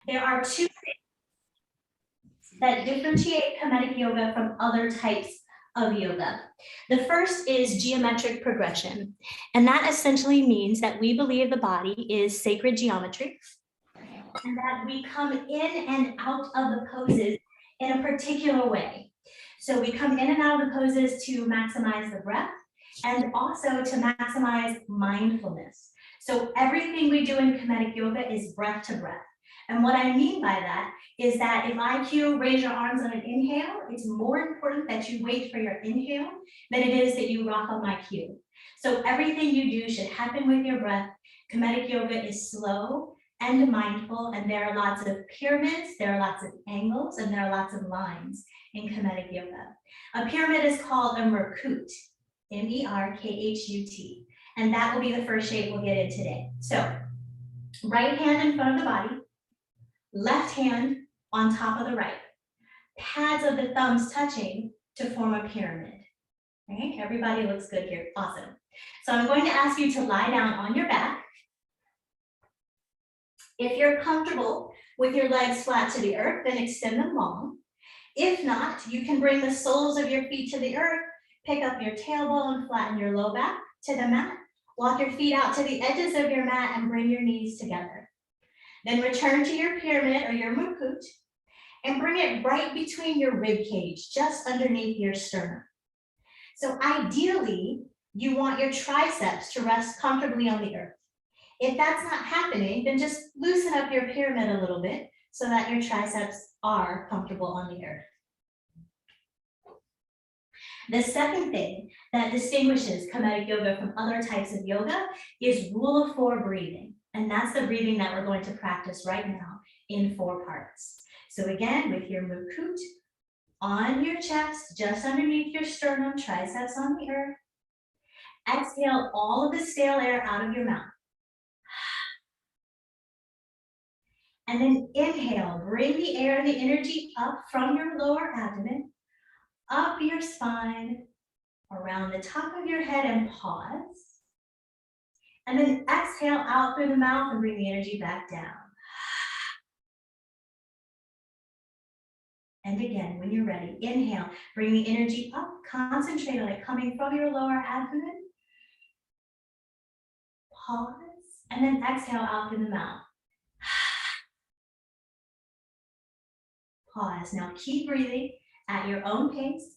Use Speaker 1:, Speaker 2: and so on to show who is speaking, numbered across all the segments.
Speaker 1: There are two things that differentiate Kemetic Yoga from other types of yoga. The first is geometric progression, and that essentially means that we believe the body is sacred geometry, and that we come in and out of the poses in a particular way. So we come in and out of the poses to maximize the breath and also to maximize mindfulness. So everything we do in Kemetic Yoga is breath to breath. And what I mean by that is that if I cue raise your arms on an inhale, it's more important that you wait for your inhale than it is that you rock on my cue. So everything you do should happen with your breath. Kemetic Yoga is slow and mindful, and there are lots of pyramids, there are lots of angles, and there are lots of lines in Kemetic Yoga. A pyramid is called a merkut, M-E-R-K-H-U-T, and that will be the first shape we'll get in today. So right hand in front of the body, left hand on top of the right, pads of the thumbs touching to form a pyramid. Okay, everybody looks good here, awesome. So I'm going to ask you to lie down on your back. If you're comfortable with your legs flat to the earth, then extend them long. If not, you can bring the soles of your feet to the earth, pick up your tailbone, flatten your low back to the mat, walk your feet out to the edges of your mat and bring your knees together. Then return to your pyramid or your mukut and bring it right between your rib cage, just underneath your sternum. So ideally, you want your triceps to rest comfortably on the earth. If that's not happening, then just loosen up your pyramid a little bit so that your triceps are comfortable on the earth. The second thing that distinguishes Kemetic Yoga from other types of yoga is rule of 4 breathing. And that's the breathing that we're going to practice right now in 4 parts. So again, with your mukut on your chest, just underneath your sternum, triceps on the earth. Exhale all of the stale air out of your mouth. And then inhale, bring the air and the energy up from your lower abdomen, up your spine, around the top of your head and pause. And then exhale out through the mouth and bring the energy back down. And again, when you're ready, inhale, bring the energy up, concentrate on it coming from your lower abdomen. Pause, and then exhale out through the mouth. Pause. Now keep breathing at your own pace.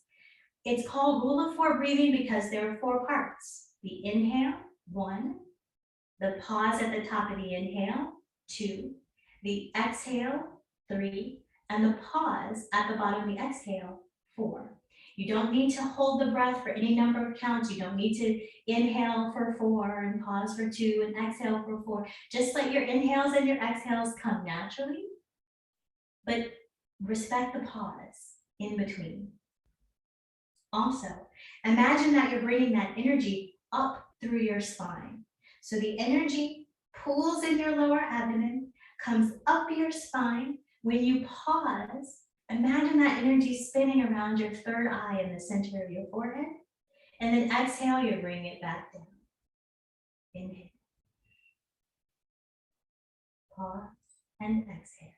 Speaker 1: It's called rule of 4 breathing because there are 4 parts. The inhale, 1. The pause at the top of the inhale, 2. The exhale, 3. And the pause at the bottom of the exhale, 4. You don't need to hold the breath for any number of counts. You don't need to inhale for 4 and pause for 2 and exhale for 4. Just let your inhales and your exhales come naturally, but respect the pause in between. Also, imagine that you're bringing that energy up through your spine. So the energy pools in your lower abdomen, comes up your spine. When you pause, imagine that energy spinning around your third eye in the center of your forehead. And then exhale, you bring it back down. Inhale. Pause and exhale.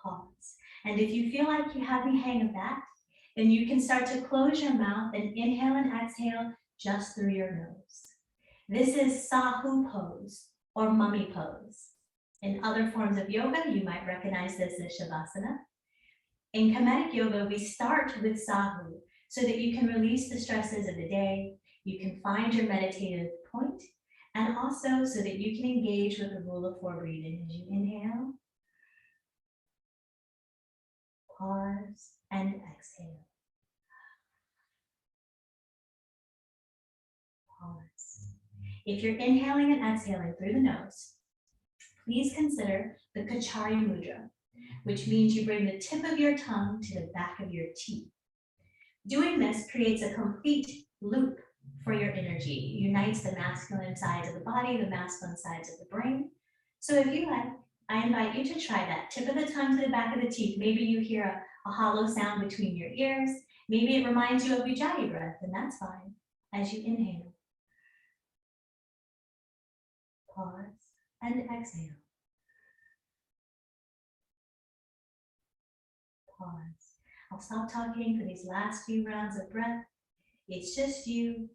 Speaker 1: Pause. And if you feel like you have the hang of that, then you can start to close your mouth and inhale and exhale just through your nose. This is Sahu pose or mummy pose. In other forms of yoga, you might recognize this as Shavasana. In Kemetic Yoga, we start with Sahu so that you can release the stresses of the day, you can find your meditative point, and also so that you can engage with the rule of 4 breathing as you inhale, pause, and exhale. Pause. If you're inhaling and exhaling through the nose, please consider the Kachari Mudra, which means you bring the tip of your tongue to the back of your teeth. Doing this creates a complete loop for your energy. It unites the masculine sides of the body, the masculine sides of the brain. So if you like, I invite you to try that. Tip of the tongue to the back of the teeth. Maybe you hear a hollow sound between your ears. Maybe it reminds you of Ujjayi breath, and that's fine as you inhale. Pause and exhale. Pause. I'll stop talking for these last few rounds of breath. It's just you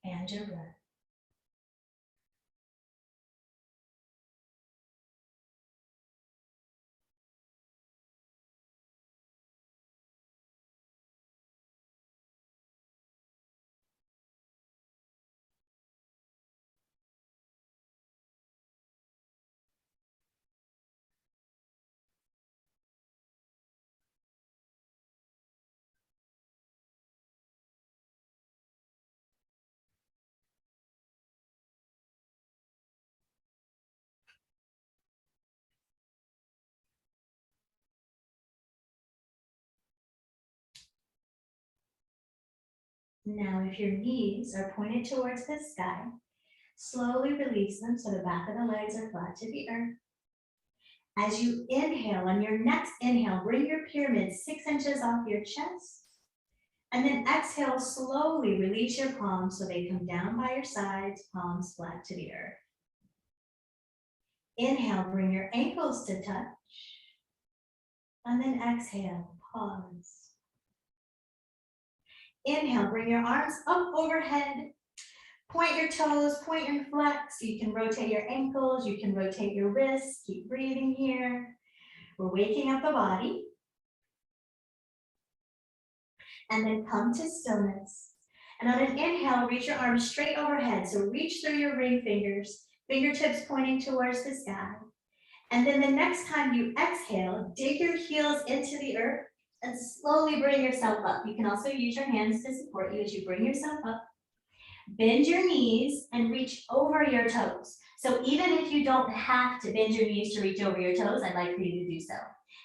Speaker 1: and your breath. Now, if your knees are pointed towards the sky, slowly release them so the back of the legs are flat to the earth. As you inhale, on your next inhale, bring your pyramid 6 inches off your chest. And then exhale, slowly release your palms so they come down by your sides, palms flat to the earth. Inhale, bring your ankles to touch. And then exhale, pause. Inhale, bring your arms up overhead. Point your toes, point and flex. You can rotate your ankles, you can rotate your wrists. Keep breathing here. We're waking up the body. And then come to stillness. And on an inhale, reach your arms straight overhead. So reach through your ring fingers, fingertips pointing towards the sky. And then the next time you exhale, dig your heels into the earth and slowly bring yourself up. You can also use your hands to support you as you bring yourself up. Bend your knees and reach over your toes. So even if you don't have to bend your knees to reach over your toes, I'd like for you to do so.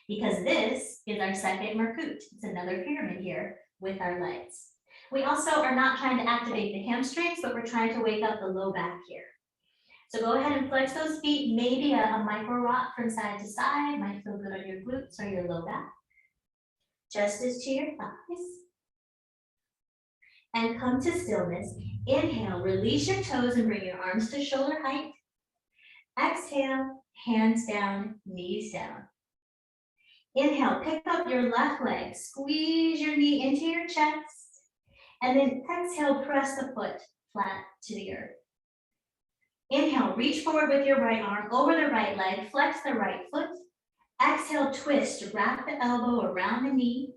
Speaker 1: Because this is our second Merkut. It's another pyramid here with our legs. We also are not trying to activate the hamstrings, but we're trying to wake up the low back here. So go ahead and flex those feet, maybe a micro rock from side to side, might feel good on your glutes or your low back. Just as to your thighs. And come to stillness. Inhale, release your toes and bring your arms to shoulder height. Exhale, hands down, knees down. Inhale, pick up your left leg, squeeze your knee into your chest, and then exhale, press the foot flat to the earth. Inhale, reach forward with your right arm over the right leg, flex the right foot. Exhale, twist, wrap the elbow around the knee.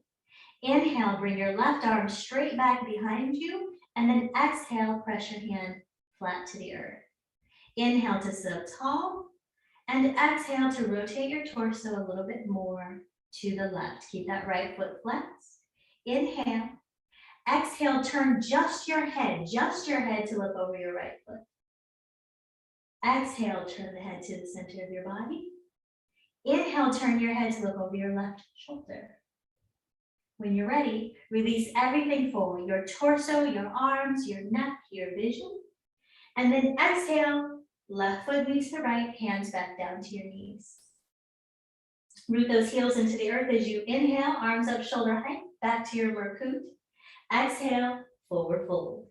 Speaker 1: Inhale, bring your left arm straight back behind you, and then exhale, press your hand flat to the earth. Inhale to sit up tall, and exhale to rotate your torso a little bit more to the left. Keep that right foot flexed. Inhale. Exhale, turn just your head to look over your right foot. Exhale, turn the head to the center of your body. Inhale, turn your head to look over your left shoulder. When you're ready, release everything forward, your torso, your arms, your neck, your vision. And then exhale, left foot meets the right, hands back down to your knees. Root those heels into the earth as you inhale, arms up shoulder height, back to your Merkut. Exhale, forward fold.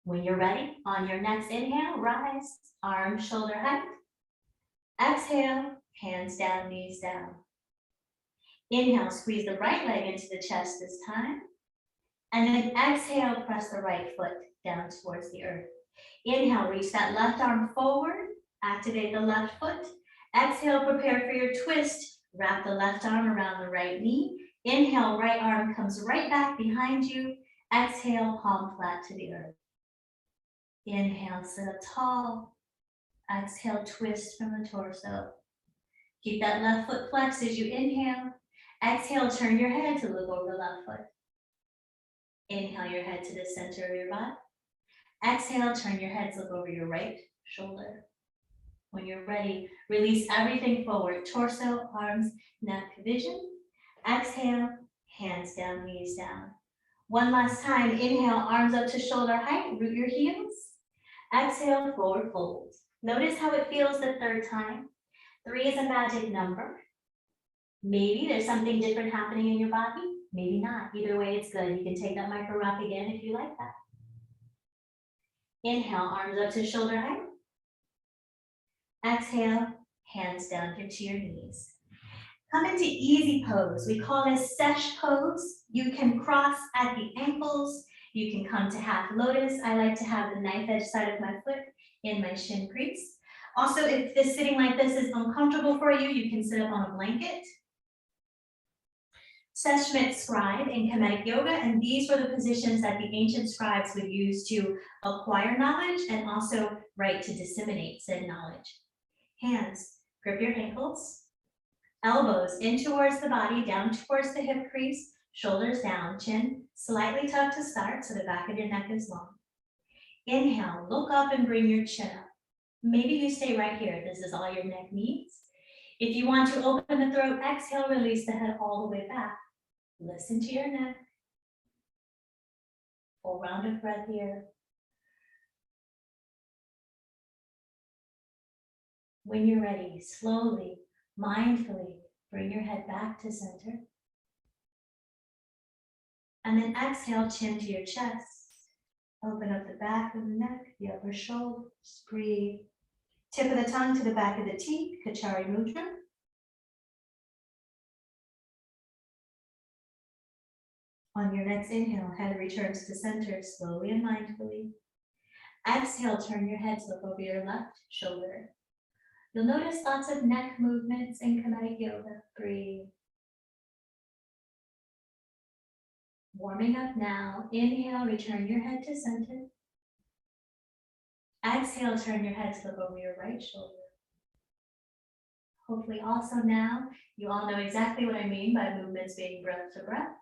Speaker 1: When you're ready, on your next inhale, rise, arms shoulder height. Exhale, hands down, knees down. Inhale, squeeze the right leg into the chest this time. And then exhale, press the right foot down towards the earth. Inhale, reach that left arm forward, activate the left foot. Exhale, prepare for your twist. Wrap the left arm around the right knee. Inhale, right arm comes right back behind you. Exhale, palm flat to the earth. Inhale, sit up tall. Exhale, twist from the torso. Keep that left foot flexed as you inhale. Exhale, turn your head to look over the left foot. Inhale your head to the center of your butt. Exhale, turn your head to look over your right shoulder. When you're ready, release everything forward, torso, arms, neck, vision. Exhale, hands down, knees down. One last time, inhale, arms up to shoulder height, root your heels. Exhale, forward fold. Notice how it feels the third time. 3 is a magic number. Maybe there's something different happening in your body, maybe not. Either way, it's good. You can take that micro rock again if you like that. Inhale, arms up to shoulder height. Exhale, hands down to your knees. Come into easy pose. We call this sesh pose. You can cross at the ankles. You can come to half lotus. I like to have the knife edge side of my foot in my shin crease. Also, if this sitting like this is uncomfortable for you, you can sit up on a blanket. Seshmit scribe in Kemetic Yoga, and these were the positions that the ancient scribes would use to acquire knowledge and also write to disseminate said knowledge. Hands, grip your ankles. Elbows in towards the body, down towards the hip crease, shoulders down, chin slightly tucked to start so the back of your neck is long. Inhale, look up and bring your chin up. Maybe you stay right here. This is all your neck needs. If you want to open the throat, exhale, release the head all the way back. Listen to your neck. Full round of breath here. When you're ready, slowly, mindfully, bring your head back to center. And then exhale, chin to your chest. Open up the back of the neck, the upper shoulders. Breathe. Tip of the tongue to the back of the teeth, Kachari Mudra. On your next inhale, head returns to center slowly and mindfully. Exhale, turn your head to look over your left shoulder. You'll notice lots of neck movements in Kemetic Yoga. Breathe. Warming up now. Inhale, return your head to center. Exhale, turn your head to look over your right shoulder. Hopefully also now, you all know exactly what I mean by movements being breath to breath.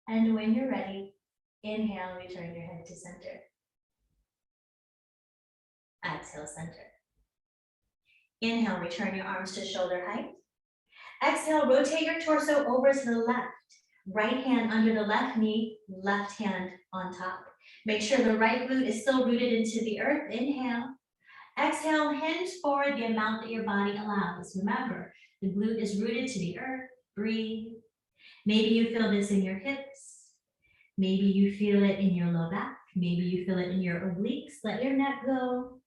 Speaker 1: And when you're ready, inhale, return your head to center. Exhale, center. Inhale, return your arms to shoulder height. Exhale, rotate your torso over to the left. Right hand under the left knee, left hand on top. Make sure the right glute is still rooted into the earth. Inhale. Exhale, hinge forward the amount that your body allows. Remember, the glute is rooted to the earth. Breathe. Maybe you feel this in your hips. Maybe you feel it in your low back. Maybe you feel it in your obliques. Let your neck go.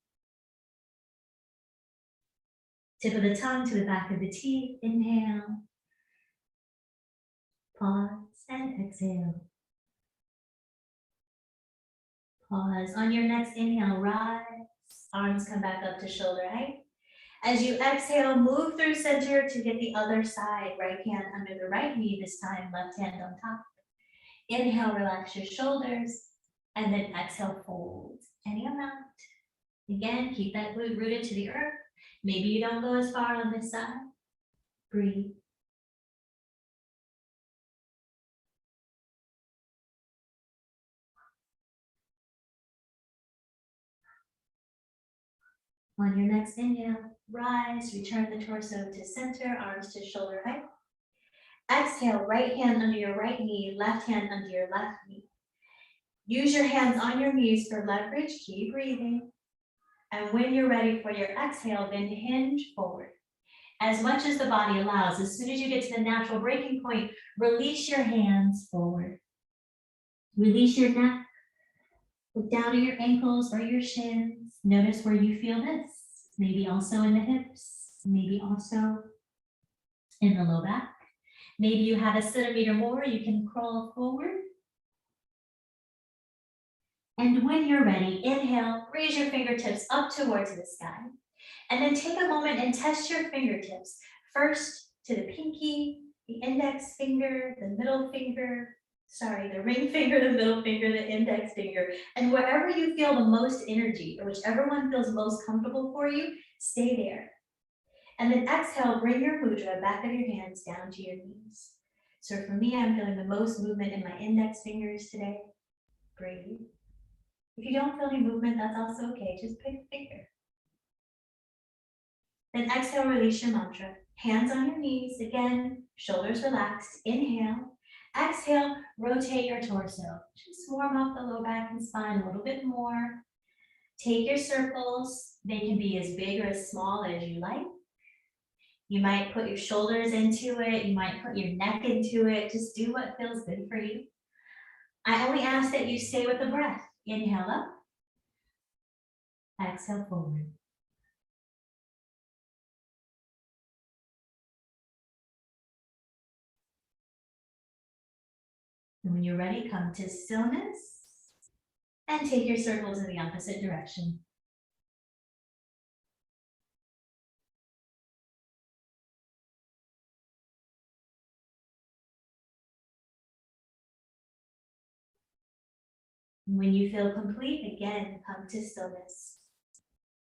Speaker 1: Tip of the tongue to the back of the teeth. Inhale. Pause and exhale. Pause. On your next inhale, rise. Arms come back up to shoulder height. As you exhale, move through center to get the other side. Right hand under the right knee this time, left hand on top. Inhale, relax your shoulders, and then exhale, fold any amount. Again, keep that glute rooted to the earth. Maybe you don't go as far on this side. Breathe. On your next inhale, rise, return the torso to center, arms to shoulder height. Exhale, right hand under your right knee, left hand under your left knee. Use your hands on your knees for leverage, keep breathing. And when you're ready for your exhale, then hinge forward. As much as the body allows, as soon as you get to the natural breaking point, release your hands forward. Release your neck. Look down at your ankles or your shins. Notice where you feel this. Maybe also in the hips. Maybe also in the low back. Maybe you have a centimeter more, you can crawl forward. And when you're ready, inhale, raise your fingertips up towards the sky. And then take a moment and test your fingertips. First to the pinky, the index finger, the middle finger, the ring finger, the middle finger, the index finger. And wherever you feel the most energy, or whichever one feels most comfortable for you, stay there. And then exhale, bring your mudra, back of your hands down to your knees. So for me, I'm feeling the most movement in my index fingers today. Breathe. If you don't feel any movement, that's also okay. Just pick a finger. Then exhale, release your mantra. Hands on your knees. Again, shoulders relaxed. Inhale. Exhale, rotate your torso. Just warm up the low back and spine a little bit more. Take your circles. They can be as big or as small as you like. You might put your shoulders into it. You might put your neck into it. Just do what feels good for you. I only ask that you stay with the breath. Inhale up. Exhale forward. And when you're ready, come to stillness and take your circles in the opposite direction. When you feel complete, again, come to stillness.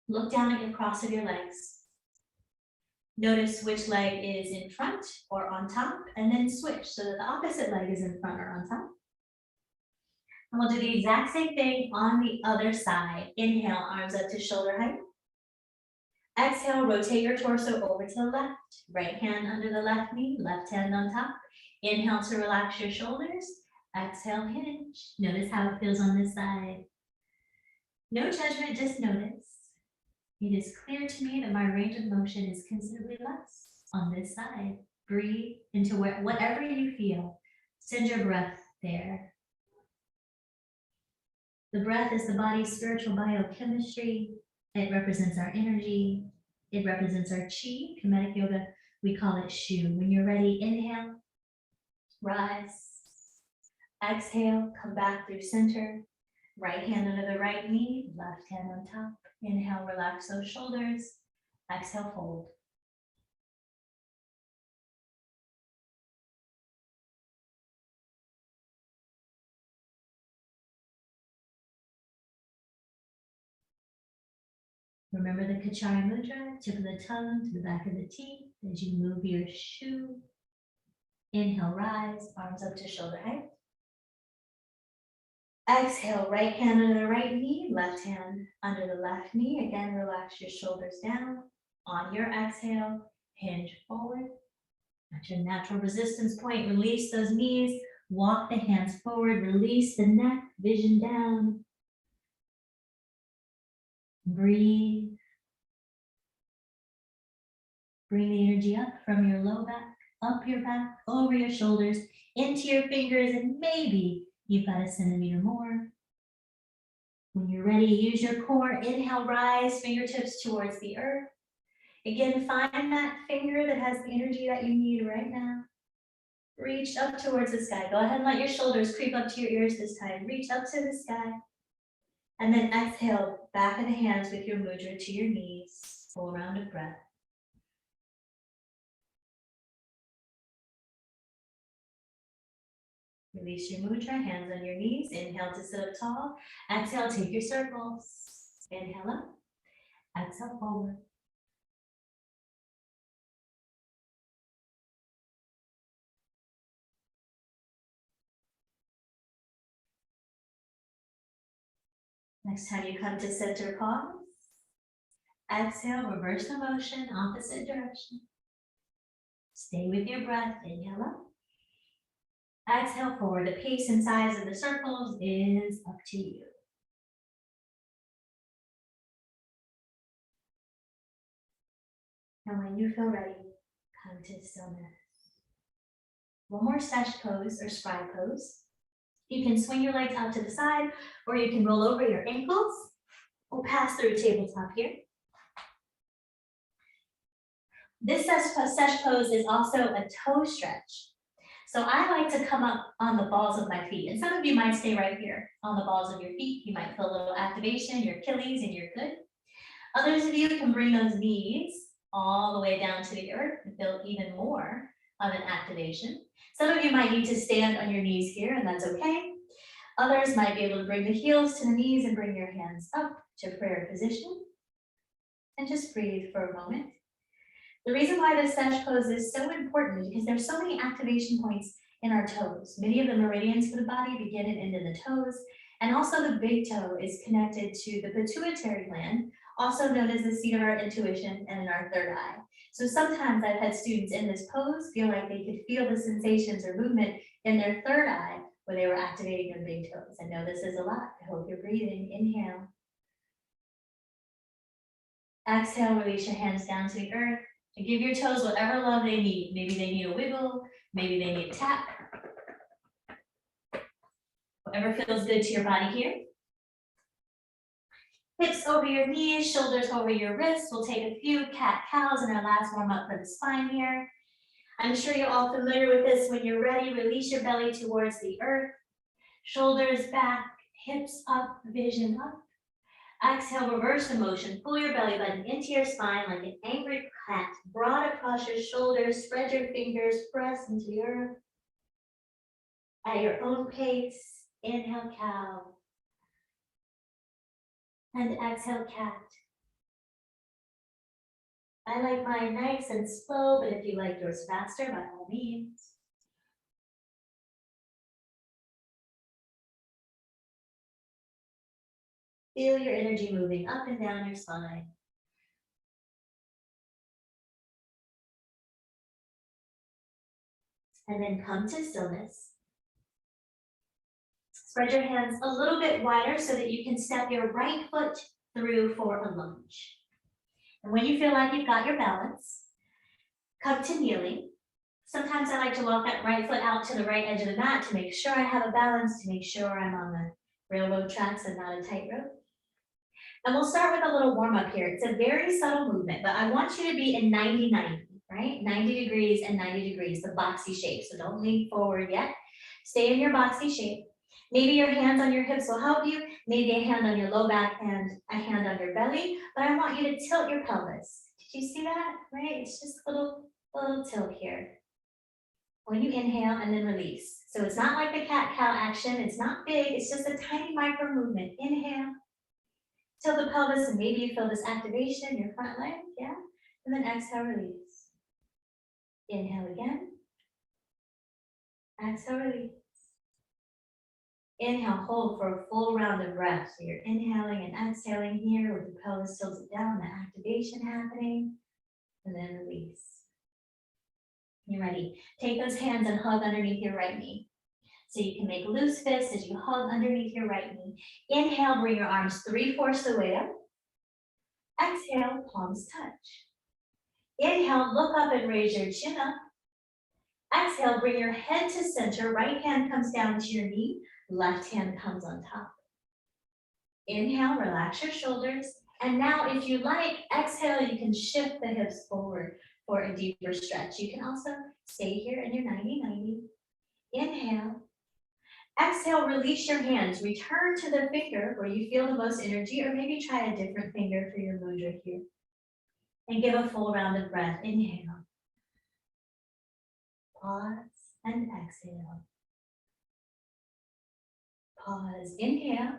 Speaker 1: Look down at your cross of your legs. Notice which leg is in front or on top, and then switch so that the opposite leg is in front or on top. And we'll do the exact same thing on the other side. Inhale, arms up to shoulder height. Exhale, rotate your torso over to the left. Right hand under the left knee, left hand on top. Inhale to relax your shoulders. Exhale, hinge. Notice how it feels on this side. No judgment, just notice. It is clear to me that my range of motion is considerably less on this side. Breathe into whatever you feel. Send your breath there. The breath is the body's spiritual biochemistry. It represents our energy. It represents our chi. Kemetic Yoga, we call it shu. When you're ready, inhale, rise. Exhale, come back through center. Right hand under the right knee, left hand on top. Inhale, relax those shoulders. Exhale, fold. Remember the Kachari Mudra, tip of the tongue to the back of the teeth as you move your shu. Inhale, rise, arms up to shoulder height. Exhale, right hand under the right knee, left hand under the left knee. Again, relax your shoulders down. On your exhale, hinge forward. At your natural resistance point, release those knees. Walk the hands forward, release the neck, vision down. Breathe. Bring the energy up from your low back, up your back, over your shoulders, into your fingers, and maybe you've got a centimeter more. When you're ready, use your core. Inhale, rise, fingertips towards the earth. Again, find that finger that has the energy that you need right now. Reach up towards the sky. Go ahead and let your shoulders creep up to your ears this time. Reach up to the sky. And then exhale, back of the hands with your mudra to your knees. Full round of breath. Release your mudra, hands on your knees. Inhale to sit up tall. Exhale, take your circles. Inhale up. Exhale forward. Next time you come to center, pause. Exhale, reverse the motion, opposite direction. Stay with your breath. Inhale up. Exhale forward. The pace and size of the circles is up to you. And when you feel ready, come to stillness. One more sesh pose or scribe pose. You can swing your legs out to the side, or you can roll over your ankles. We'll pass through tabletop here. This sesh pose is also a toe stretch. So I like to come up on the balls of my feet, and some of you might stay right here on the balls of your feet. You might feel a little activation, your Achilles, and you're good. Others of you can bring those knees all the way down to the earth and feel even more of an activation. Some of you might need to stand on your knees here, and that's okay. Others might be able to bring the heels to the knees and bring your hands up to prayer position. And just breathe for a moment. The reason why this sesh pose is so important is because there's so many activation points in our toes. Many of the meridians for the body begin and end in the toes. And also the big toe is connected to the pituitary gland, also known as the seat of our intuition and in our third eye. So sometimes I've had students in this pose feel like they could feel the sensations or movement in their third eye when they were activating their big toes. I know this is a lot. I hope you're breathing. Inhale. Exhale, release your hands down to the earth. And give your toes whatever love they need. Maybe they need a wiggle, maybe they need a tap. Whatever feels good to your body here. Hips over your knees, shoulders over your wrists. We'll take a few cat-cows in our last warm-up for the spine here. I'm sure you're all familiar with this. When you're ready, release your belly towards the earth. Shoulders back, hips up, vision up. Exhale, reverse the motion. Pull your belly button into your spine like an angry cat. Broad across your shoulders, spread your fingers, press into the earth. At your own pace, inhale, cow. And exhale, cat. I like mine nice and slow, but if you like yours faster, by all means. Feel your energy moving up and down your spine. And then come to stillness. Spread your hands a little bit wider so that you can step your right foot through for a lunge. And when you feel like you've got your balance, come to kneeling. Sometimes I like to walk that right foot out to the right edge of the mat to make sure I have a balance, to make sure I'm on the railroad tracks and not a tightrope. And we'll start with a little warm up here. It's a very subtle movement, but I want you to be in 90-90, right? 90 degrees and 90 degrees, the boxy shape. So don't lean forward yet. Stay in your boxy shape. Maybe your hands on your hips will help you. Maybe a hand on your low back and a hand on your belly. But I want you to tilt your pelvis. Did you see that? Right? It's just a little tilt here. When you inhale and then release. So it's not like the cat-cow action. It's not big. It's just a tiny micro movement. Inhale. Tilt the pelvis, and maybe you feel this activation in your front leg, yeah? And then exhale, release. Inhale again. Exhale, release. Inhale, hold for a full round of breath. So you're inhaling and exhaling here with the pelvis tilted down, the activation happening, and then release. You're ready. Take those hands and hug underneath your right knee. So you can make loose fists as you hug underneath your right knee. Inhale, bring your arms 3/4 the way up. Exhale, palms touch. Inhale, look up and raise your chin up. Exhale, bring your head to center. Right hand comes down to your knee. Left hand comes on top. Inhale, relax your shoulders. And now if you like, exhale, you can shift the hips forward for a deeper stretch. You can also stay here in your 90-90. Inhale. Exhale, release your hands. Return to the finger where you feel the most energy, or maybe try a different finger for your mudra here. And give a full round of breath. Inhale. Pause and exhale. Pause, inhale.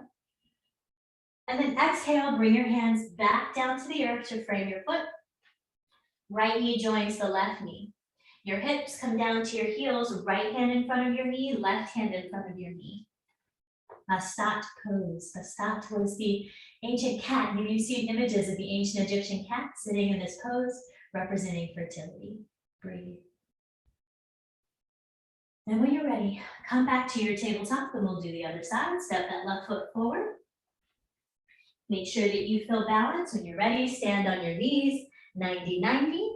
Speaker 1: And then exhale, bring your hands back down to the earth to frame your foot. Right knee joins the left knee. Your hips come down to your heels, right hand in front of your knee, left hand in front of your knee. Asat pose. Asat was the ancient cat. Maybe you've seen images of the ancient Egyptian cat sitting in this pose, representing fertility. Breathe. And when you're ready, come back to your tabletop and we'll do the other side. Step that left foot forward. Make sure that you feel balance. When you're ready, stand on your knees, 90-90.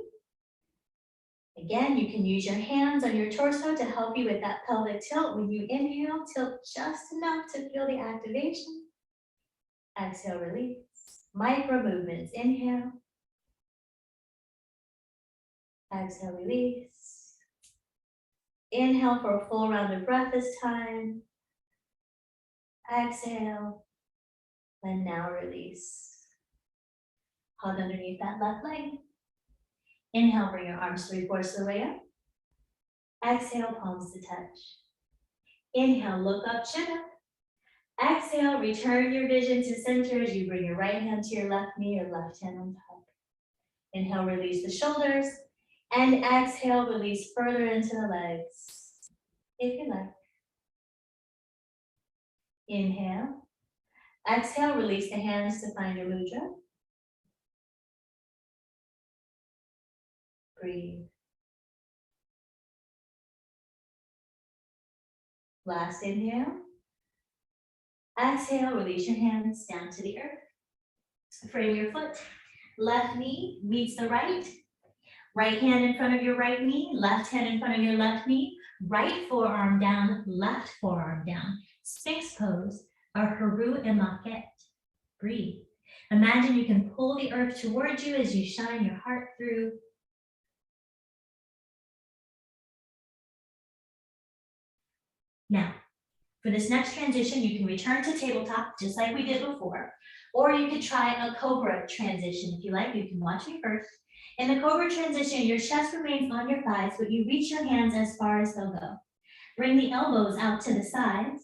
Speaker 1: Again, you can use your hands on your torso to help you with that pelvic tilt. When you inhale, tilt just enough to feel the activation. Exhale, release. Micro movements. Inhale. Exhale, release. Inhale for a full round of breath this time. Exhale. And now release. Hug underneath that left leg. Inhale, bring your arms 3/4 the way up. Exhale, palms to touch. Inhale, look up, chin up. Exhale, return your vision to center as you bring your right hand to your left knee, your left hand on top. Inhale, release the shoulders. And exhale, release further into the legs, if you like. Inhale. Exhale, release the hands to find your mudra. Breathe. Last inhale. Exhale, release your hands down to the earth. Frame your foot. Left knee meets the right. Right hand in front of your right knee. Left hand in front of your left knee. Right forearm down, left forearm down. Sphinx pose or Haru Imaket. Breathe. Imagine you can pull the earth towards you as you shine your heart through. Now, for this next transition, you can return to tabletop just like we did before, or you could try a cobra transition if you like. You can watch me first. In the cobra transition, your chest remains on your thighs, but you reach your hands as far as they'll go. Bring the elbows out to the sides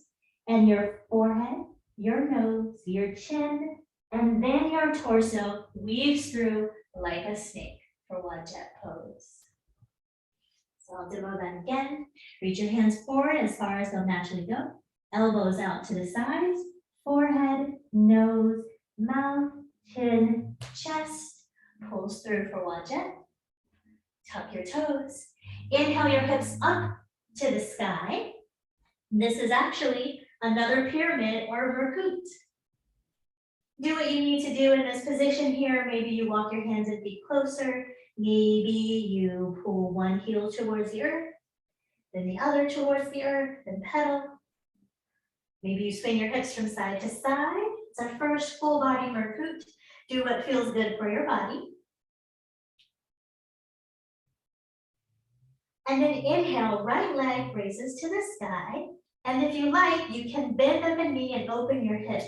Speaker 1: and your forehead, your nose, your chin, and then your torso weaves through like a snake for Wajjet pose. So I'll demo that again. Reach your hands forward as far as they'll naturally go. Elbows out to the sides, forehead, nose, mouth, chin, chest. Pulls through for Wajjet. Tuck your toes. Inhale your hips up to the sky. This is actually another pyramid or Murkut. Do what you need to do in this position here. Maybe you walk your hands and feet closer. Maybe you pull one heel towards the earth, then the other towards the earth, then pedal. Maybe you swing your hips from side to side. It's our first full body Murkut. Do what feels good for your body. And then inhale, right leg raises to the sky. And if you like, you can bend the knee and open your hip.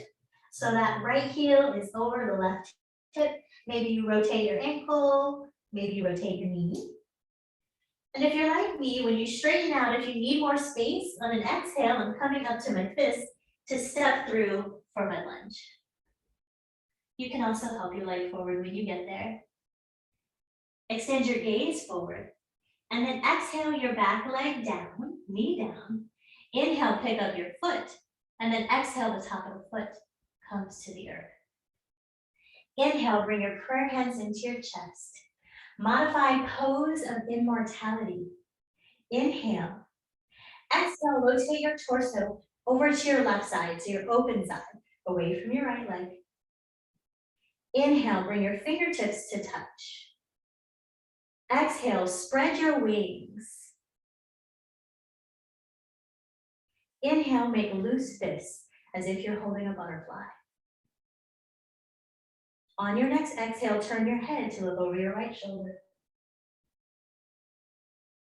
Speaker 1: So that right heel is over the left hip. Maybe you rotate your ankle, maybe you rotate your knee. And if you're like me, when you straighten out, if you need more space, on an exhale, I'm coming up to my fist to step through for my lunge. You can also help your leg forward when you get there. Extend your gaze forward. And then exhale your back leg down, knee down. Inhale, pick up your foot. And then exhale, the top of the foot comes to the earth. Inhale, bring your prayer hands into your chest. Modified pose of immortality. Inhale. Exhale, rotate your torso over to your left side, so your open side, away from your right leg. Inhale, bring your fingertips to touch. Exhale, spread your wings. Inhale, make loose fists as if you're holding a butterfly. On your next exhale, turn your head to look over your right shoulder.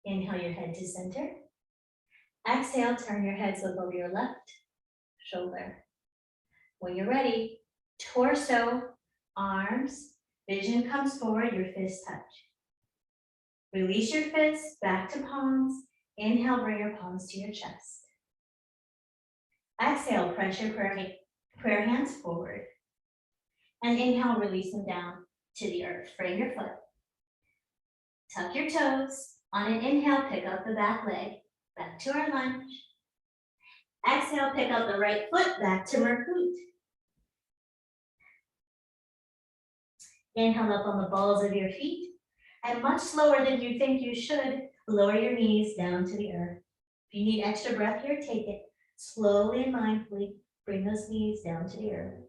Speaker 1: Inhale your head to center. Exhale, turn your head to look over your left shoulder. When you're ready, torso, arms, vision comes forward, your fists touch. Release your fists back to palms. Inhale, bring your palms to your chest. Exhale, press your prayer hands forward. And inhale, release them down to the earth. Frame your foot. Tuck your toes. On an inhale, pick up the back leg. Back to our lunge. Exhale, pick up the right foot back to Murkut. Inhale up on the balls of your feet. And much slower than you think you should, lower your knees down to the earth. If you need extra breath here, take it. Slowly and mindfully, bring those knees down to the earth.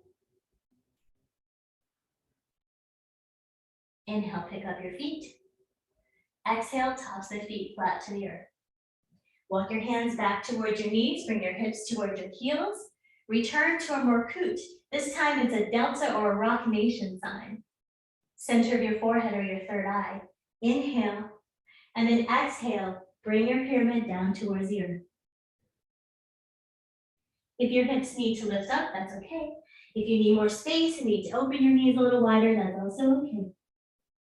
Speaker 1: Inhale, pick up your feet. Exhale, toss the feet flat to the earth. Walk your hands back towards your knees, bring your hips towards your heels. Return to a Murkut. This time it's a Delta or a Rock Nation sign. Center of your forehead or your third eye. Inhale, and then exhale, bring your pyramid down towards the earth. If your hips need to lift up, that's okay. If you need more space and need to open your knees a little wider, that's also okay.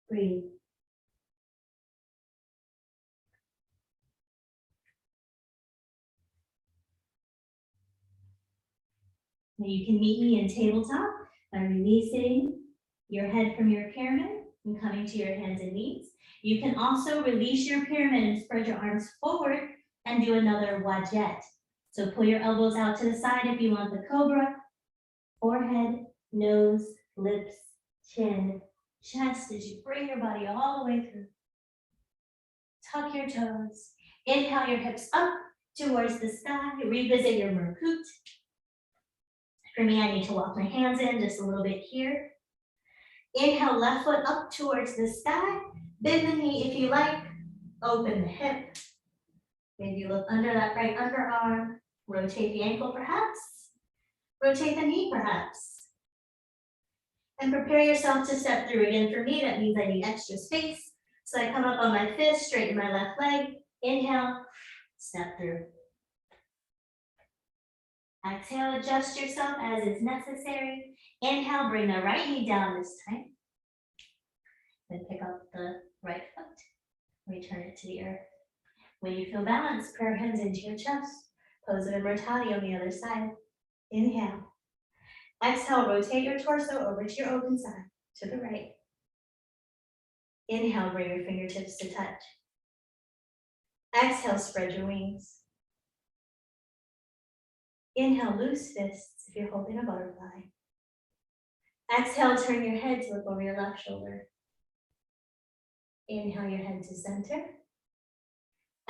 Speaker 1: Breathe. Now you can meet me in tabletop by releasing your head from your pyramid and coming to your hands and knees. You can also release your pyramid and spread your arms forward and do another Wajjet. So pull your elbows out to the side if you want the cobra. Forehead, nose, lips, chin, chest as you bring your body all the way through. Tuck your toes. Inhale your hips up towards the sky. Revisit your Murkut. For me, I need to walk my hands in just a little bit here. Inhale, left foot up towards the sky. Bend the knee if you like. Open the hip. Maybe look under that right underarm. Rotate the ankle perhaps. Rotate the knee perhaps. And prepare yourself to step through. Again, for me, that means I need extra space. So I come up on my fist, straighten my left leg, inhale, step through. Exhale, adjust yourself as is necessary. Inhale, bring the right knee down this time. Then pick up the right foot, return it to the earth. When you feel balanced, prayer hands into your chest. Pose of immortality on the other side. Inhale. Exhale, rotate your torso over to your open side, to the right. Inhale, bring your fingertips to touch. Exhale, spread your wings. Inhale, loose fists if you're holding a butterfly. Exhale, turn your head to look over your left shoulder. Inhale your head to center.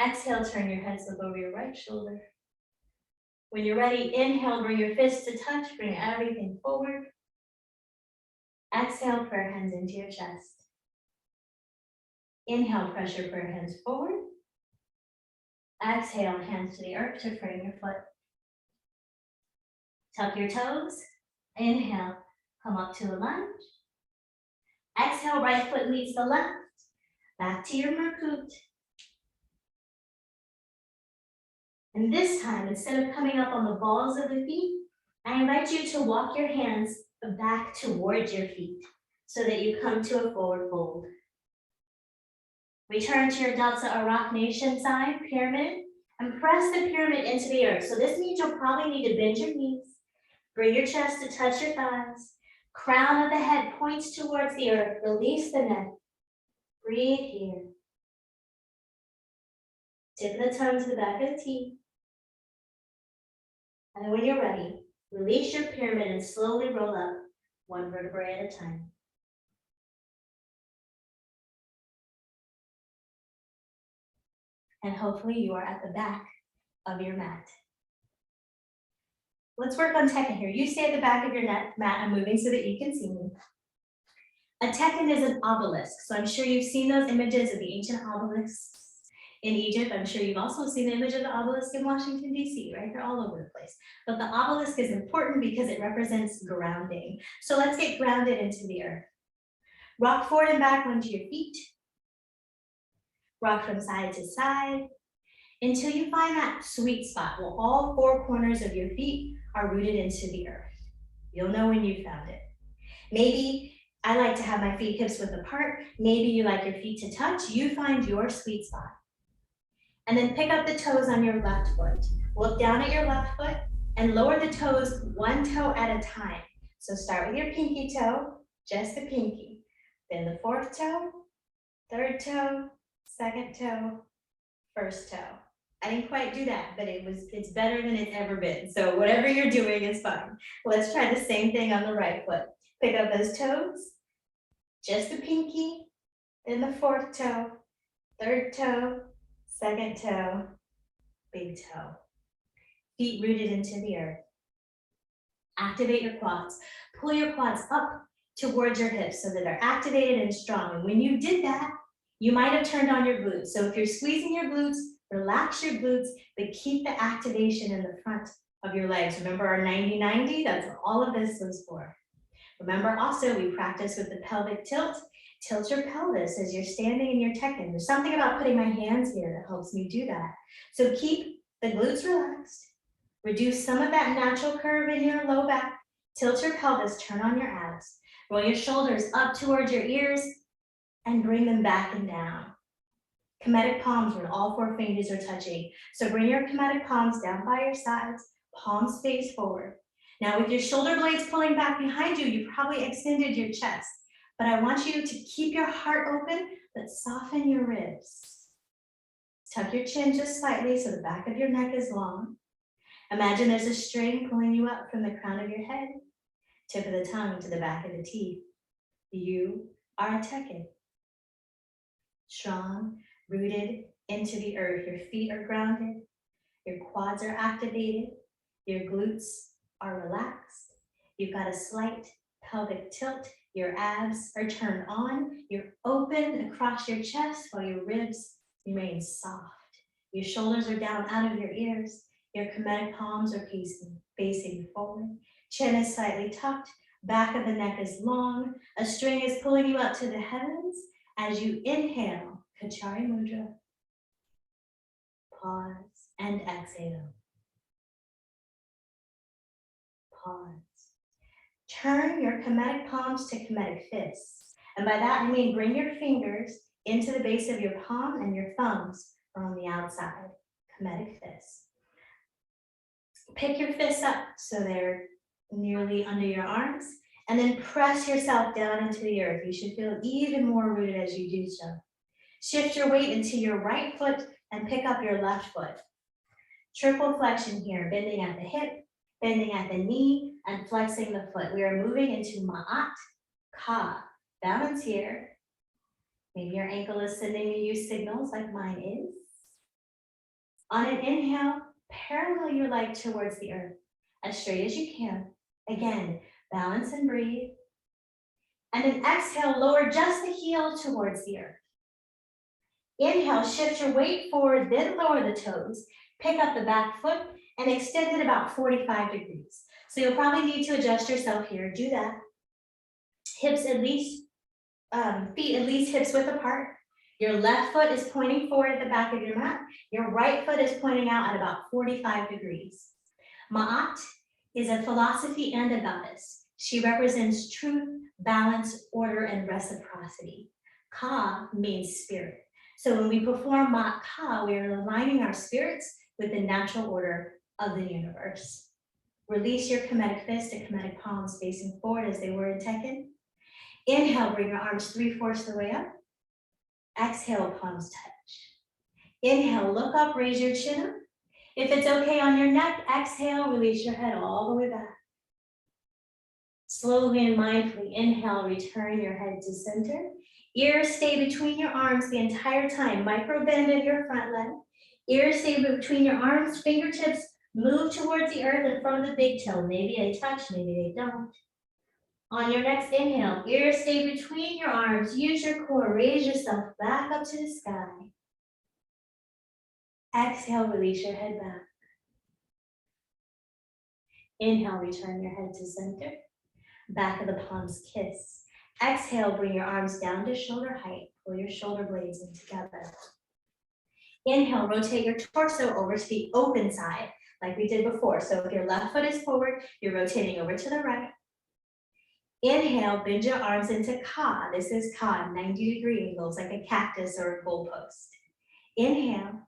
Speaker 1: Exhale, turn your head to look over your right shoulder. When you're ready, inhale, bring your fists to touch, bring everything forward. Exhale, prayer hands into your chest. Inhale, press your prayer hands forward. Exhale, hands to the earth to frame your foot. Tuck your toes. Inhale, come up to a lunge. Exhale, right foot meets the left. Back to your Merkut. And this time, instead of coming up on the balls of the feet, I invite you to walk your hands back towards your feet so that you come to a forward fold. Return to your Delta Arachnation side, pyramid, and press the pyramid into the earth. So this means you'll probably need to bend your knees, bring your chest to touch your thighs, crown of the head points towards the earth, release the neck, breathe here. Tip of the tongue to the back of the teeth. And then when you're ready, release your pyramid and slowly roll up one vertebrae at a time. And hopefully you are at the back of your mat. Let's work on Tekken here. You stay at the back of your mat. I'm moving so that you can see me. A Tekken is an obelisk. So I'm sure you've seen those images of the ancient obelisks in Egypt. I'm sure you've also seen the image of the obelisk in Washington, D.C., right? They're all over the place. But the obelisk is important because it represents grounding. So let's get grounded into the earth. Rock forward and back onto your feet. Rock from side to side until you find that sweet spot where all four corners of your feet are rooted into the earth. You'll know when you found it. Maybe I like to have my feet hips width apart. Maybe you like your feet to touch. You find your sweet spot. And then pick up the toes on your left foot. Look down at your left foot and lower the toes one toe at a time. So start with your pinky toe, just the pinky. Then the fourth toe, third toe, second toe, first toe. I didn't quite do that, but it's better than it's ever been. So whatever you're doing is fine. Let's try the same thing on the right foot. Pick up those toes, just the pinky, then the fourth toe, third toe, second toe, big toe. Feet rooted into the earth. Activate your quads. Pull your quads up towards your hips so that they're activated and strong. And when you did that, you might have turned on your glutes. So if you're squeezing your glutes, relax your glutes, but keep the activation in the front of your legs. Remember our 90-90? That's what all of this was for. Remember also, we practice with the pelvic tilt. Tilt your pelvis as you're standing in your Tekken. There's something about putting my hands here that helps me do that. So keep the glutes relaxed. Reduce some of that natural curve in your low back. Tilt your pelvis, turn on your abs. Roll your shoulders up towards your ears and bring them back and down. Kemetic palms when all four fingers are touching. So bring your Kemetic palms down by your sides, palms face forward. Now with your shoulder blades pulling back behind you, you probably extended your chest, but I want you to keep your heart open, but soften your ribs. Tuck your chin just slightly so the back of your neck is long. Imagine there's a string pulling you up from the crown of your head, tip of the tongue to the back of the teeth. You are a Tekken. Strong, rooted into the earth. Your feet are grounded, your quads are activated, your glutes are relaxed. You've got a slight pelvic tilt, your abs are turned on, you're open across your chest while your ribs remain soft. Your shoulders are down out of your ears, your Kemetic palms are facing forward, chin is slightly tucked, Back of the neck is long. A string is pulling you up to the heavens. As you inhale, Kachari Mudra. Pause and exhale. Pause. Turn your Kemetic palms to Kemetic fists. And by that, I mean bring your fingers into the base of your palm and your thumbs are on the outside. Kemetic fists. Pick your fists up so they're nearly under your arms, and then press yourself down into the earth. You should feel even more rooted as you do so. Shift your weight into your right foot and pick up your left foot. Triple flexion here, bending at the hip, bending at the knee, and flexing the foot. We are moving into Ma'at Ka. Balance here. Maybe your ankle is sending you signals like mine is. On an inhale, parallel your leg towards the earth, as straight as you can. Again, balance and breathe. And then exhale, lower just the heel towards the earth. Inhale, shift your weight forward, then lower the toes. Pick up the back foot and extend it about 45 degrees. So you'll probably need to adjust yourself here. Do that. Hips at least, feet at least hips width apart. Your left foot is pointing forward at the back of your mat. Your right foot is pointing out at about 45 degrees. Ma'at is a philosophy and a goddess. She represents truth, balance, order, and reciprocity. Ka means spirit. So when we perform Ma'at Ka, we are aligning our spirits with the natural order of the universe. Release your Kemetic fist to Kemetic palms facing forward as they were in Tekken. Inhale, bring your arms 3/4 the way up. Exhale, palms touch. Inhale, look up, raise your chin up. If it's okay on your neck, exhale, release your head all the way back. Slowly and mindfully, inhale, return your head to center. Ears stay between your arms the entire time. Micro bend in your front leg. Ears stay between your arms, fingertips move towards the earth in front of the big toe. Maybe they touch, maybe they don't. On your next inhale, ears stay between your arms. Use your core, raise yourself back up to the sky. Exhale, release your head back. Inhale, return your head to center. Back of the palms kiss. Exhale, bring your arms down to shoulder height. Pull your shoulder blades in together. Inhale, rotate your torso over to the open side, like we did before. So if your left foot is forward, you're rotating over to the right. Inhale, bend your arms into Ka. This is Ka, 90-degree angles, like a cactus or a goalpost. Inhale.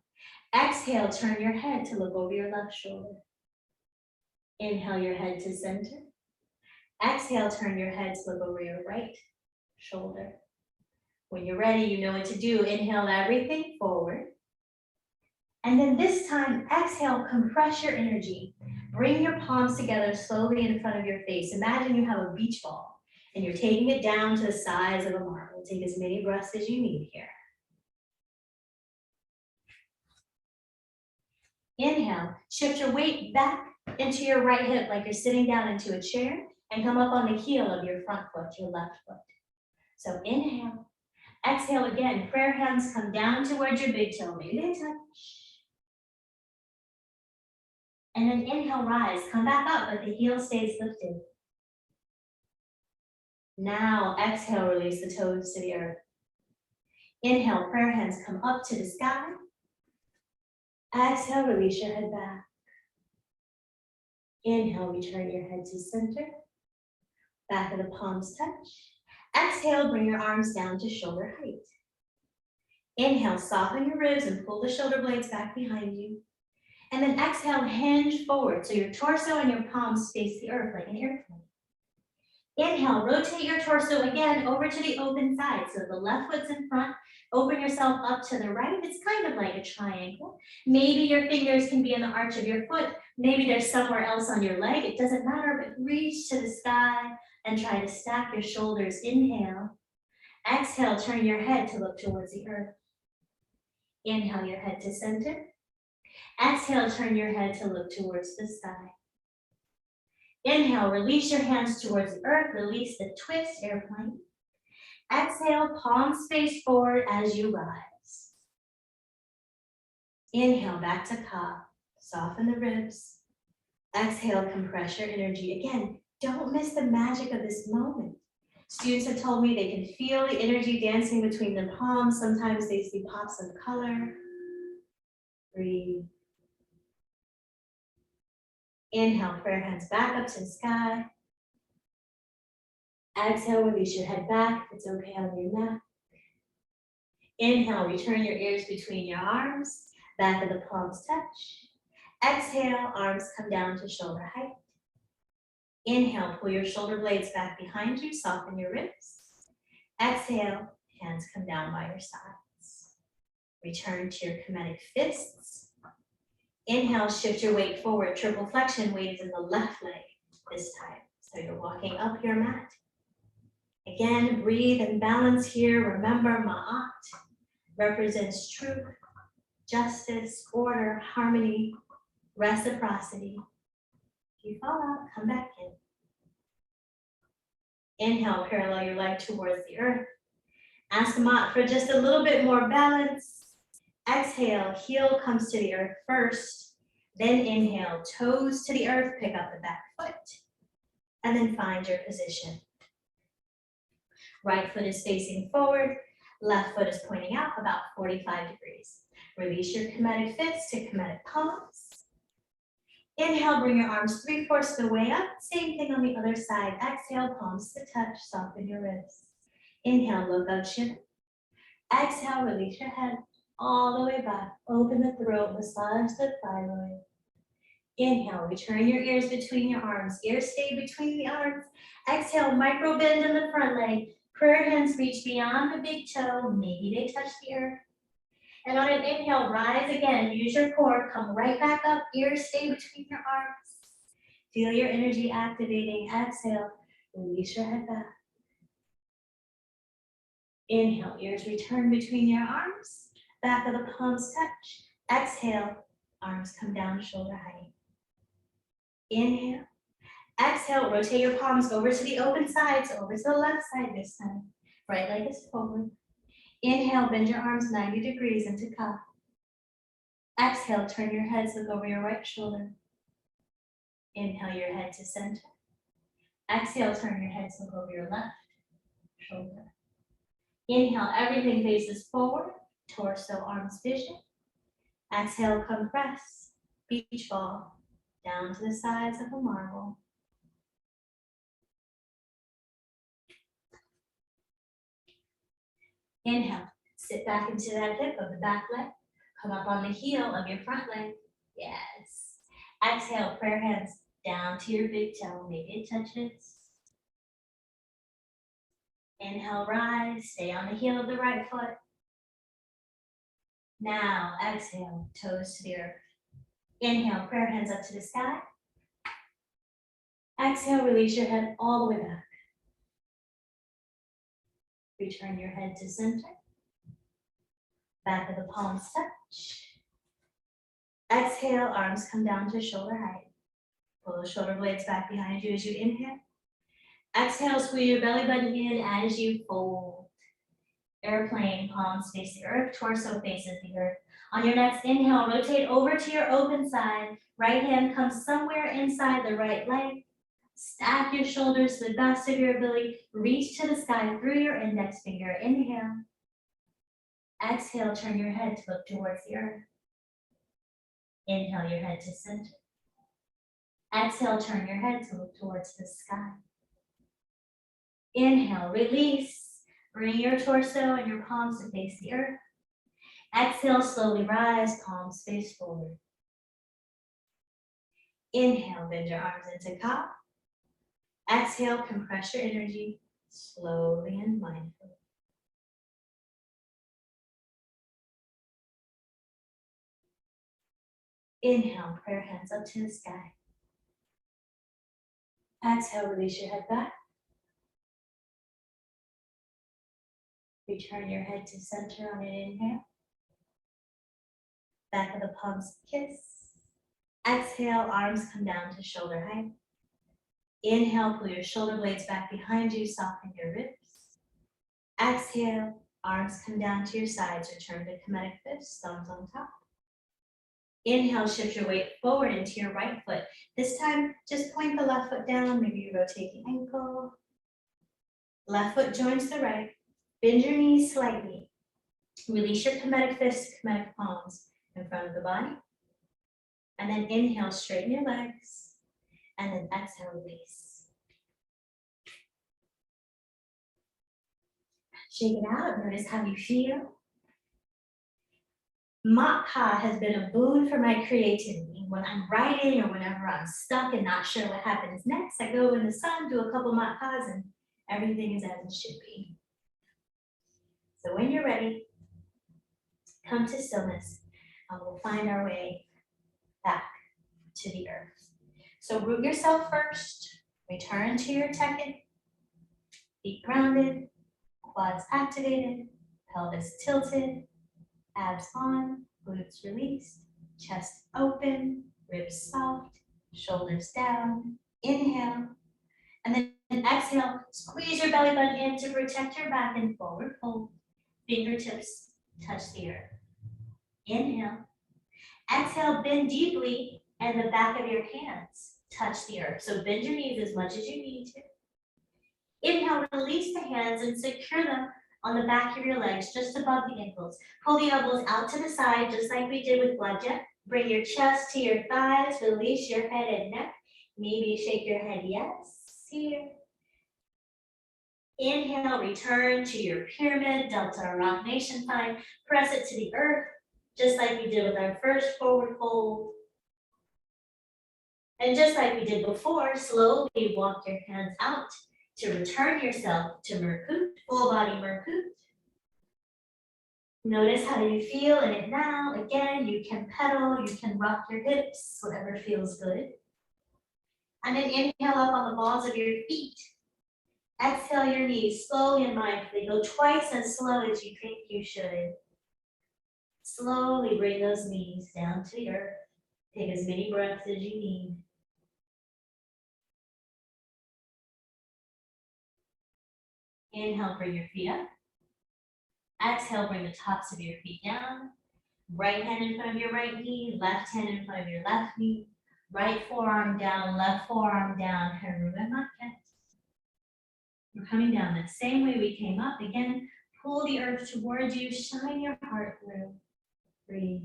Speaker 1: Exhale, turn your head to look over your left shoulder. Inhale your head to center. Exhale, turn your head to look over your right shoulder. When you're ready, you know what to do. Inhale everything forward. And then this time, exhale, compress your energy. Bring your palms together slowly in front of your face. Imagine you have a beach ball and you're taking it down to the size of a marble. Take as many breaths as you need here. Inhale, shift your weight back into your right hip like you're sitting down into a chair and come up on the heel of your front foot, your left foot. So inhale, exhale again. Prayer hands come down towards your big toe. Maybe they touch. And then inhale, rise, come back up, but the heel stays lifted. Now exhale, release the toes to the earth. Inhale, prayer hands come up to the sky. Exhale, release your head back. Inhale, return your head to center. Back of the palms touch. Exhale, bring your arms down to shoulder height. Inhale, soften your ribs and pull the shoulder blades back behind you. And then exhale, hinge forward. So your torso and your palms face the earth like an airplane. Inhale, rotate your torso again over to the open side. So the left foot's in front, open yourself up to the right. It's kind of like a triangle. Maybe your fingers can be in the arch of your foot. Maybe they're somewhere else on your leg. It doesn't matter, but reach to the sky and try to stack your shoulders. Inhale. Exhale, turn your head to look towards the earth. Inhale your head to center. Exhale, turn your head to look towards the sky. Inhale, release your hands towards the earth, release the twist, airplane. Exhale, palms face forward as you rise. Inhale, back to Ka, soften the ribs. Exhale, compress your energy. Again, Don't miss the magic of this moment. Students have told me they can feel the energy dancing between the palms. Sometimes they see pops of color. Breathe. Inhale, prayer hands back up to the sky. Exhale, release your head back if it's okay on your neck. Inhale, return your ears between your arms. Back of the palms touch. Exhale, arms come down to shoulder height. Inhale, pull your shoulder blades back behind you, soften your ribs. Exhale, hands come down by your sides. Return to your Kemetic fists. Inhale, shift your weight forward. Triple flexion, weight is in the left leg this time. So you're walking up your mat. Again, breathe and balance here. Remember, Ma'at represents truth, justice, order, harmony, reciprocity. If you fall out, come back in. Inhale, parallel your leg towards the earth. Ask Ma'at for just a little bit more balance. Exhale, heel comes to the earth first. Then inhale, toes to the earth, pick up the back foot. And then find your position. Right foot is facing forward. Left foot is pointing out about 45 degrees. Release your Kemetic fists to Kemetic palms. Inhale, bring your arms 3/4 of the way up. Same thing on the other side. Exhale, palms to touch, soften your ribs. Inhale, look up, chin. Exhale, release your head all the way back. Open the throat, massage the thyroid. Inhale, return your ears between your arms. Ears stay between the arms. Exhale, micro bend in the front leg. Prayer hands reach beyond the big toe. Maybe they touch the earth. And on an inhale, rise again. Use your core. Come right back up. Ears stay between your arms. Feel your energy activating. Exhale, release your head back. Inhale, ears return between your arms. Back of the palms touch. Exhale, arms come down shoulder height. Inhale. Exhale, rotate your palms over to the open sides, over to the left side this time. Right leg is forward. Inhale, bend your arms 90 degrees into cup. Exhale, turn your heads, look over your right shoulder. Inhale your head to center. Exhale, turn your heads, look over your left shoulder. Inhale, everything faces forward, torso, arms, vision. Exhale, compress, beach ball, down to the sides of a marble. Inhale, sit back into that hip of the back leg. Come up on the heel of your front leg. Yes. Exhale, prayer hands down to your big toe. Maybe it touches. Inhale, rise. Stay on the heel of the right foot. Now, exhale, toes to the earth. Inhale, prayer hands up to the sky. Exhale, release your head all the way back. Return your head to center. Back of the palms touch. Exhale, arms come down to shoulder height. Pull the shoulder blades back behind you as you inhale. Exhale, squeeze your belly button in as you fold. Airplane, palms face the earth, torso faces the earth. On your next inhale, rotate over to your open side. Right hand comes somewhere inside the right leg. Stack your shoulders to the best of your ability. Reach to the sky through your index finger. Inhale. Exhale, turn your head to look towards the earth. Inhale your head to center. Exhale, turn your head to look towards the sky. Inhale, release. Bring your torso and your palms to face the earth. Exhale, slowly rise, palms face forward. Inhale, bend your arms into cow. Exhale, compress your energy slowly and mindfully. Inhale, prayer hands up to the sky. Exhale, release your head back. Return your head to center on an inhale. Back of the palms kiss. Exhale, arms come down to shoulder height. Inhale, pull your shoulder blades back behind you, soften your ribs. Exhale, arms come down to your sides, return to Kemetic fists, thumbs on top. Inhale, shift your weight forward into your right foot. This time, just point the left foot down, maybe you rotate the ankle. Left foot joins the right. Bend your knees slightly. Release your Kemetic fists, Kemetic palms in front of the body. And then inhale, straighten your legs. And then exhale, release. Shake it out, notice how you feel. Matka has been a boon for my creativity. When I'm writing or whenever I'm stuck and not sure what happens next, I go in the sun, do a couple matkas, and everything is as it should be. So when you're ready, come to stillness, and we'll find our way back to the earth. So root yourself first, return to your tekken, feet grounded, quads activated, pelvis tilted, abs on, glutes released, chest open, ribs soft, shoulders down. Inhale, and then exhale, squeeze your belly button in to protect your back and forward fold. Fingertips touch the earth. Inhale. Exhale, bend deeply, and the back of your hands touch the earth. So bend your knees as much as you need to. Inhale, release the hands and secure them on the back of your legs, just above the ankles. Pull the elbows out to the side, just like we did with Gladja. Bring your chest to your thighs, release your head and neck. Maybe shake your head yes here. Inhale, return to your pyramid, Delta or Rock Nation spine. Press it to the earth, just like we did with our first forward fold. And just like we did before, slowly walk your hands out to return yourself to Murkut, full body Murkut. Notice how you feel in it now. Again, you can pedal, you can rock your hips, whatever feels good. And then inhale up on the balls of your feet. Exhale your knees slowly and mindfully. Go twice as slow as you think you should. Slowly bring those knees down to the earth. Take as many breaths as you need. Inhale, bring your feet up. Exhale, bring the tops of your feet down. Right hand in front of your right knee, left hand in front of your left knee. Right forearm down, left forearm down. Haruka Maket. We're coming down the same way we came up. Again, pull the earth towards you, shine your heart through. Breathe.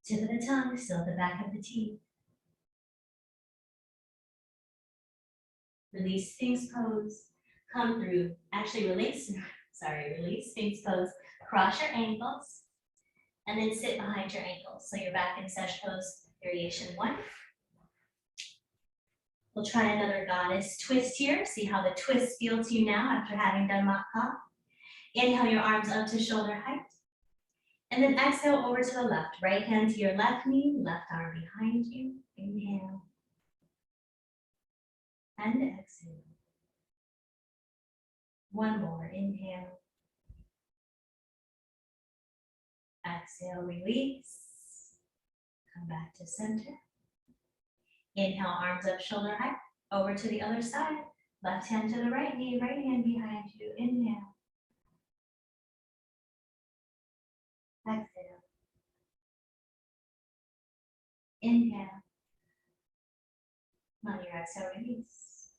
Speaker 1: Tip of the tongue, still at the back of the teeth. Release Sphinx pose. Come through. Actually, release Sphinx pose. Cross your ankles. And then sit behind your ankles. So you're back in Sesh pose, variation 1. We'll try another goddess twist here. See how the twist feels to you now after having done Matka. Inhale your arms up to shoulder height. And then exhale over to the left. Right hand to your left knee, left arm behind you. Inhale. And exhale. One more. Inhale. Exhale, release. Come back to center. Inhale, arms up, shoulder height. Over to the other side. Left hand to the right knee, right hand behind you. Inhale. Exhale. Inhale. On your exhale, release.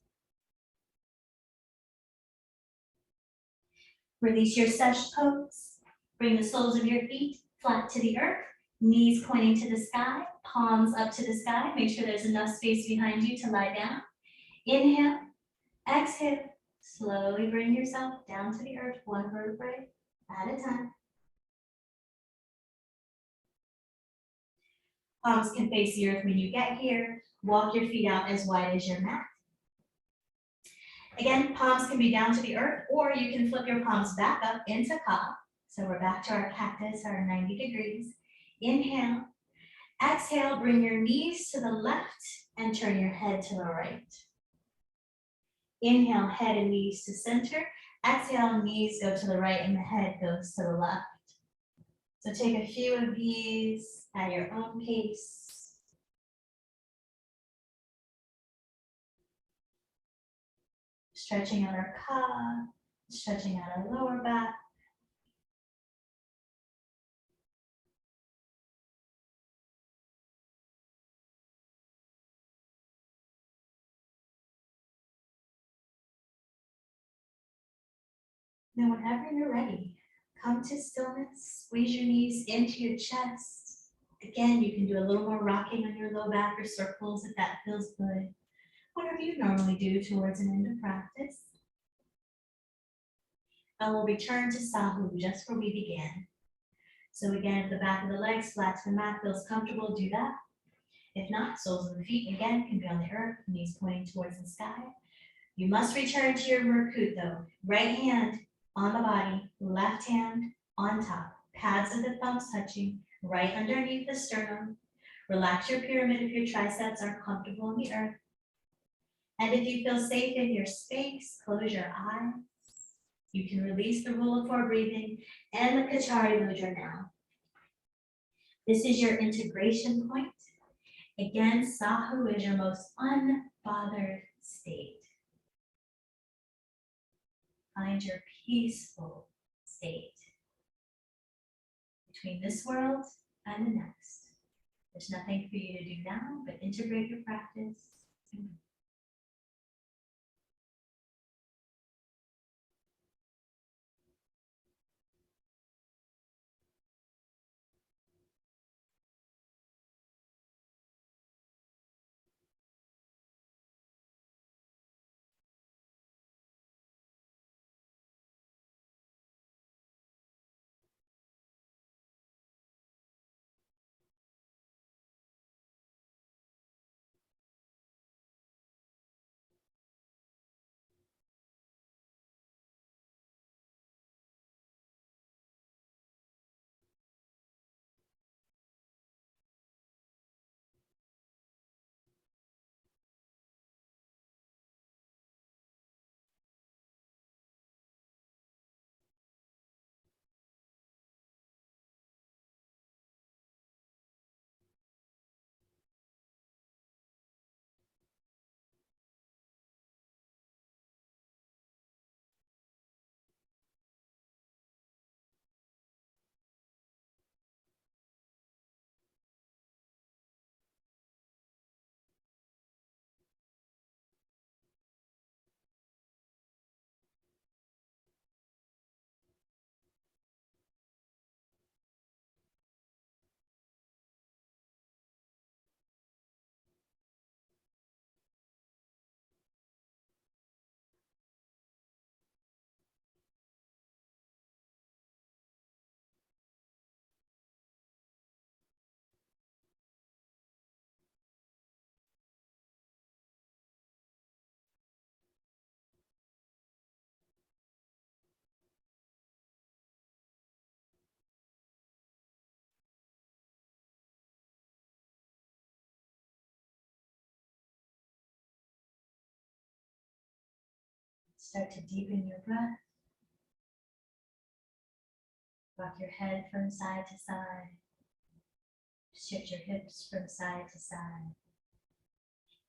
Speaker 1: Release your Sesh pose. Bring the soles of your feet flat to the earth. Knees pointing to the sky, palms up to the sky. Make sure there's enough space behind you to lie down. Inhale, exhale. Slowly bring yourself down to the earth, one vertebrae at a time. Palms can face the earth when you get here. Walk your feet out as wide as your mat. Again, palms can be down to the earth, or you can flip your palms back up into Ka. So we're back to our cactus, our 90 degrees. Inhale. Exhale, bring your knees to the left and turn your head to the right. Inhale, head and knees to center. Exhale, knees go to the right and the head goes to the left. So take a few of these at your own pace. Stretching out our Ka, stretching out our lower back. Now, whenever you're ready, come to stillness, squeeze your knees into your chest. Again, you can do a little more rocking on your low back or circles if that feels good. Whatever you normally do towards an end of practice. And we'll return to Sahu just where we began. So again, if the back of the legs flat to the mat feels comfortable, do that. If not, soles of the feet again can be on the earth, knees pointing towards the sky. You must return to your Murkut though. Right hand on the body, left hand on top. Pads of the thumbs touching, right underneath the sternum. Relax your pyramid if your triceps are comfortable in the earth. And if you feel safe in your space, close your eyes. You can release the rule of 4 breathing and the Kachari Mudra now. This is your integration point. Again, Sahu is your most unbothered state. Find your peaceful state between this world and the next. There's nothing for you to do now, but integrate your practice. Start to deepen your breath. Rock your head from side to side. Shift your hips from side to side.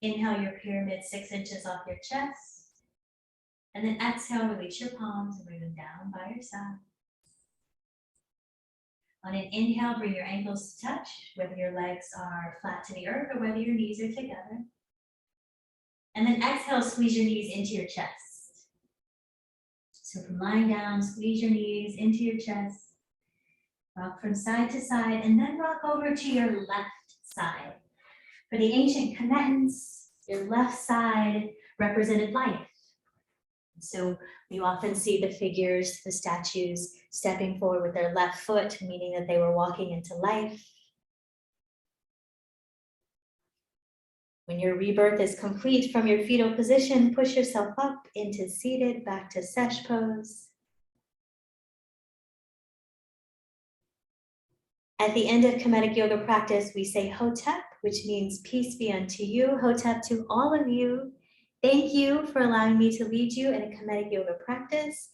Speaker 1: Inhale your pyramid 6 inches off your chest. And then exhale, release your palms and bring them down by your side. On an inhale, bring your ankles to touch, whether your legs are flat to the earth or whether your knees are together. And then exhale, squeeze your knees into your chest. So from lying down, squeeze your knees into your chest. Rock from side to side, and then rock over to your left side. For the ancient Kemetans, your left side represented life. So you often see the figures, the statues, stepping forward with their left foot, meaning that they were walking into life. When your rebirth is complete from your fetal position, push yourself up into seated, back to sesh pose. At the end of Kemetic Yoga practice, we say Hotep, which means peace be unto you. Hotep to all of you. Thank you for allowing me to lead you in a Kemetic Yoga practice.